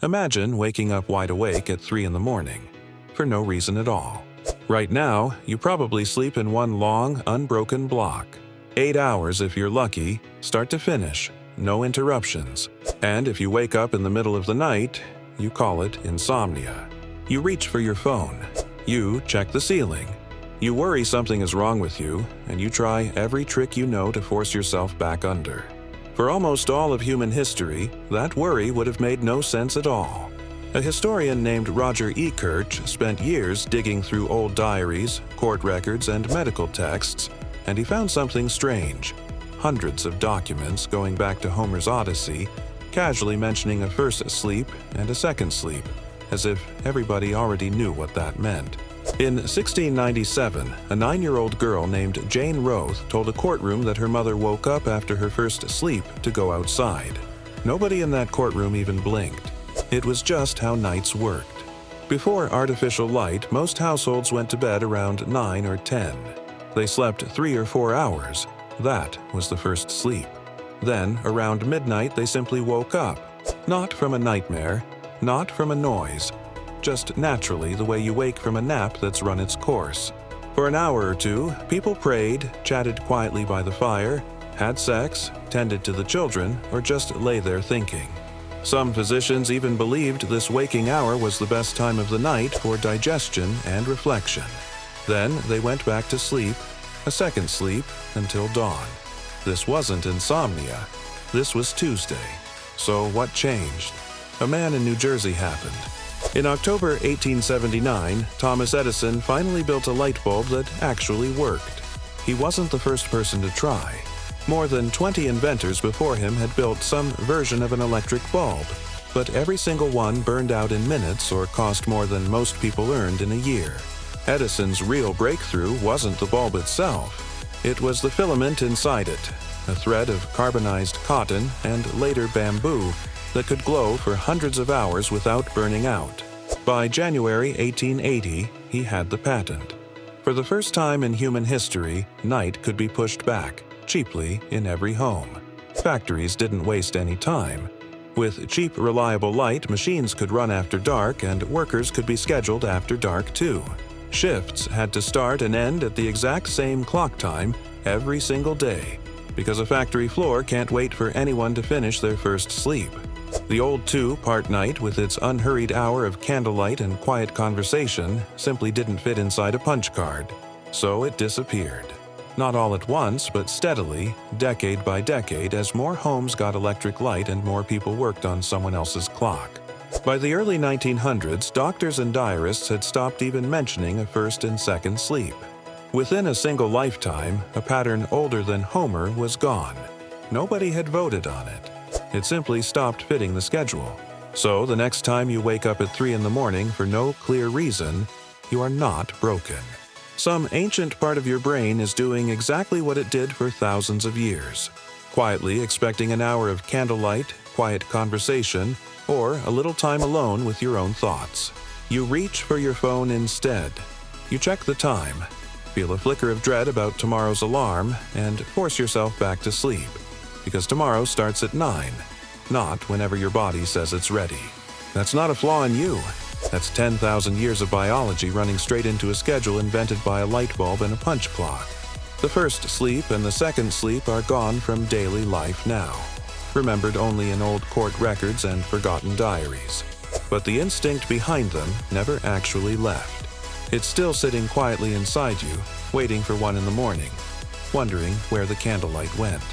Imagine waking up wide awake at 3 in the morning, for no reason at all. Right now, you probably sleep in one long, unbroken block. 8 hours if you're lucky, start to finish, no interruptions. And if you wake up in the middle of the night, you call it insomnia. You reach for your phone. You check the ceiling. You worry something is wrong with you, and you try every trick you know to force yourself back under. For almost all of human history, that worry would have made no sense at all. A historian named Roger Ekirch spent years digging through old diaries, court records, and medical texts, and he found something strange. Hundreds of documents going back to Homer's Odyssey, casually mentioning a first sleep and a second sleep, as if everybody already knew what that meant. In 1697, a 9-year-old girl named Jane Roth told a courtroom that her mother woke up after her first sleep to go outside. Nobody in that courtroom even blinked. It was just how nights worked. Before artificial light, most households went to bed around 9 or 10. They slept 3 or 4 hours. That was the first sleep. Then, around midnight, they simply woke up. Not from a nightmare, not from a noise, just naturally the way you wake from a nap that's run its course. For an hour or two, people prayed, chatted quietly by the fire, had sex, tended to the children, or just lay there thinking. Some physicians even believed this waking hour was the best time of the night for digestion and reflection. Then they went back to sleep, a second sleep, until dawn. This wasn't insomnia. This was Tuesday. So what changed? A man in New Jersey happened. In October 1879, Thomas Edison finally built a light bulb that actually worked. He wasn't the first person to try. More than 20 inventors before him had built some version of an electric bulb, but every single one burned out in minutes or cost more than most people earned in a year. Edison's real breakthrough wasn't the bulb itself. It was the filament inside it, a thread of carbonized cotton and later bamboo that could glow for hundreds of hours without burning out. By January 1880, he had the patent. For the first time in human history, night could be pushed back, cheaply, in every home. Factories didn't waste any time. With cheap, reliable light, machines could run after dark, and workers could be scheduled after dark too. Shifts had to start and end at the exact same clock time every single day, because a factory floor can't wait for anyone to finish their first sleep. The old 2-part night, with its unhurried hour of candlelight and quiet conversation, simply didn't fit inside a punch card. So it disappeared. Not all at once, but steadily, decade by decade, as more homes got electric light and more people worked on someone else's clock. By the early 1900s, doctors and diarists had stopped even mentioning a first and second sleep. Within a single lifetime, a pattern older than Homer was gone. Nobody had voted on it. It simply stopped fitting the schedule. So the next time you wake up at 3 in the morning for no clear reason, you are not broken. Some ancient part of your brain is doing exactly what it did for thousands of years, quietly expecting an hour of candlelight, quiet conversation, or a little time alone with your own thoughts. You reach for your phone instead. You check the time, feel a flicker of dread about tomorrow's alarm, and force yourself back to sleep. Because tomorrow starts at 9, not whenever your body says it's ready. That's not a flaw in you. That's 10,000 years of biology running straight into a schedule invented by a light bulb and a punch clock. The first sleep and the second sleep are gone from daily life now, remembered only in old court records and forgotten diaries. But the instinct behind them never actually left. It's still sitting quietly inside you, waiting for 1 in the morning, wondering where the candlelight went.